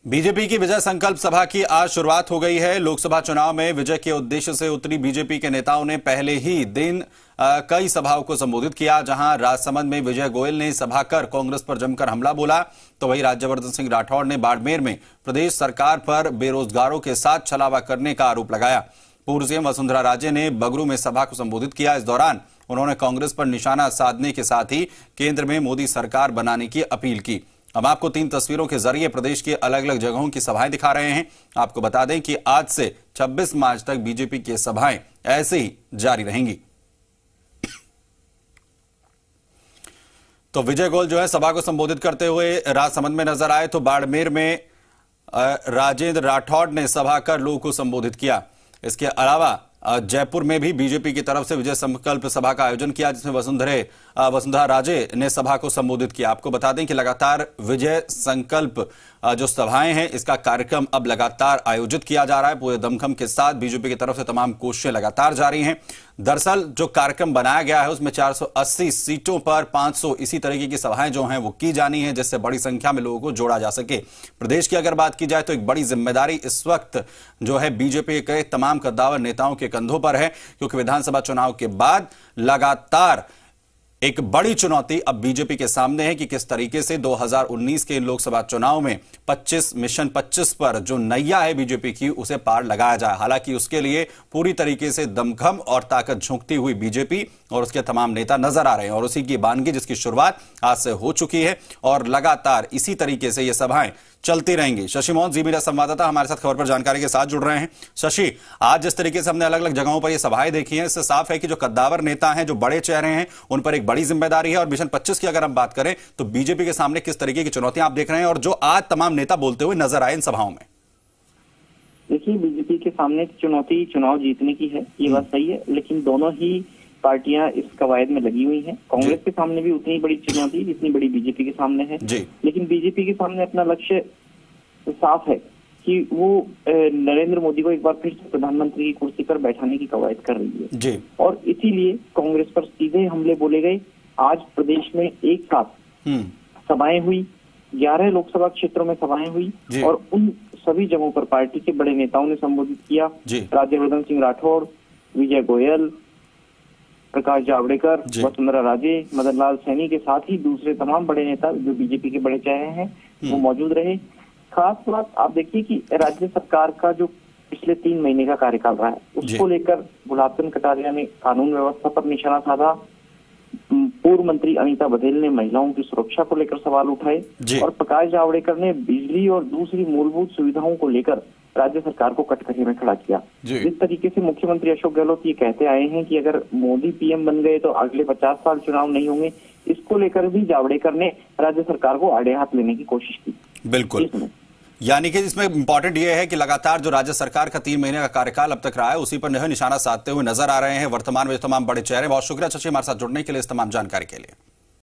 BJP की विजय संकल्प सभा की आज शुरुआत हो गई है। लोकसभा चुनाव में विजय के उद्देश्य से उतरी बीजेपी के नेताओं ने पहले ही दिन कई सभाओं को संबोधित किया। जहां राजसमंद में विजय गोयल ने सभा कर कांग्रेस पर जमकर हमला बोला, तो वहीं राज्यवर्धन सिंह राठौड़ ने बाड़मेर में प्रदेश सरकार पर बेरोजगारों के साथ छलावा करने का आरोप लगाया। पूर्व सीएम वसुंधरा राजे ने बगरू में सभा को संबोधित किया। इस दौरान उन्होंने कांग्रेस पर निशाना साधने के साथ ही केंद्र में मोदी सरकार बनाने की अपील की। हम आपको 3 तस्वीरों के जरिए प्रदेश के अलग अलग जगहों की सभाएं दिखा रहे हैं। आपको बता दें कि आज से 26 मार्च तक बीजेपी की सभाएं ऐसे ही जारी रहेंगी। तो विजय गोयल जो है सभा को संबोधित करते हुए राजसमंद में नजर आए, तो बाड़मेर में राजेंद्र राठौड़ ने सभा कर लोगों को संबोधित किया। इसके अलावा जयपुर में भी बीजेपी की तरफ से विजय संकल्प सभा का आयोजन किया, जिसमें वसुंधरा राजे ने सभा को संबोधित किया। आपको बता दें कि लगातार विजय संकल्प जो सभाएं हैं, इसका कार्यक्रम अब लगातार आयोजित किया जा रहा है। पूरे दमखम के साथ बीजेपी की तरफ से तमाम कोशिशें लगातार जारी हैं। दरअसल जो कार्यक्रम बनाया गया है उसमें 480 सीटों पर 500 इसी तरीके की सभाएं जो हैं वो की जानी है, जिससे बड़ी संख्या में लोगों को जोड़ा जा सके। प्रदेश की अगर बात की जाए तो एक बड़ी जिम्मेदारी इस वक्त जो है बीजेपी के तमाम कद्दावर नेताओं के कंधों पर है, क्योंकि विधानसभा चुनाव के बाद लगातार एक बड़ी चुनौती अब बीजेपी के सामने है कि किस तरीके से 2019 के लोकसभा चुनाव में मिशन 25 पर जो नैया है बीजेपी की, उसे पार लगाया जाए। हालांकि उसके लिए पूरी तरीके से दमखम और ताकत झोंकती हुई बीजेपी और उसके तमाम नेता नजर आ रहे हैं, और उसी की बानगी जिसकी शुरुआत आज से हो चुकी है और लगातार इसी तरीके से ये सभाएं चलती रहेंगी। शशि मोहन जी मीडिया संवाददाता हमारे साथ खबर पर जानकारी के साथ जुड़ रहे हैं। शशि, आज जिस तरीके से हमने अलग अलग जगहों पर ये सभाएं देखी हैं, इससे साफ है कि जो कद्दावर नेता हैं, जो बड़े चेहरे हैं, उन पर एक बड़ी जिम्मेदारी है। और मिशन 25 की अगर हम बात करें तो बीजेपी के सामने किस तरीके की चुनौतियां आप देख रहे हैं और जो आज तमाम नेता बोलते हुए नजर आए इन सभाओं में? देखिए, बीजेपी के सामने चुनौती चुनाव जीतने की है, ये बात सही है, लेकिन दोनों ही पार्टियां इस कवायद में लगी हुई हैं। कांग्रेस के सामने भी उतनी बड़ी चुनौती जितनी बड़ी बीजेपी के सामने है, लेकिन बीजेपी के सामने अपना लक्ष्य साफ है कि वो नरेंद्र मोदी को एक बार फिर से प्रधानमंत्री की कुर्सी पर बैठाने की कवायद कर रही है जी। और इसीलिए कांग्रेस पर सीधे हमले बोले गए। आज प्रदेश में एक साथ सभाएं हुई, 11 लोकसभा क्षेत्रों में सभाएं हुई और उन सभी जगहों पर पार्टी के बड़े नेताओं ने संबोधित किया। राज्यवर्धन सिंह राठौड़, विजय गोयल, प्रकाश जावड़ेकर, वसुंधरा राजे, मदन लाल सैनी के साथ ही दूसरे तमाम बड़े नेता जो बीजेपी के बड़े चेहरे हैं वो मौजूद रहे। खास बात आप देखिए कि राज्य सरकार का जो पिछले 3 महीने का कार्यकाल रहा है, उसको लेकर गुलाब चंद कटारिया ने कानून व्यवस्था पर निशाना साधा। पूर्व मंत्री अनीता बघेल ने महिलाओं की सुरक्षा को लेकर सवाल उठाए और प्रकाश जावड़ेकर ने बिजली और दूसरी मूलभूत सुविधाओं को लेकर राज्य सरकार को कटघरे में खड़ा किया। जिस तरीके से मुख्यमंत्री अशोक गहलोत ये कहते आए हैं कि अगर मोदी पीएम बन गए तो अगले 50 साल चुनाव नहीं होंगे, इसको लेकर भी जावड़ेकर ने राज्य सरकार को आड़े हाथ लेने की कोशिश की। बिल्कुल, यानी कि इसमें इंपॉर्टेंट यह है कि लगातार जो राज्य सरकार का 3 महीने का कार्यकाल अब तक रहा है, उसी पर निशाना साधते हुए नजर आ रहे हैं वर्तमान में तमाम बड़े चेहरे। बहुत शुक्रिया शशि हमारे साथ जुड़ने के लिए, इस तमाम जानकारी के लिए।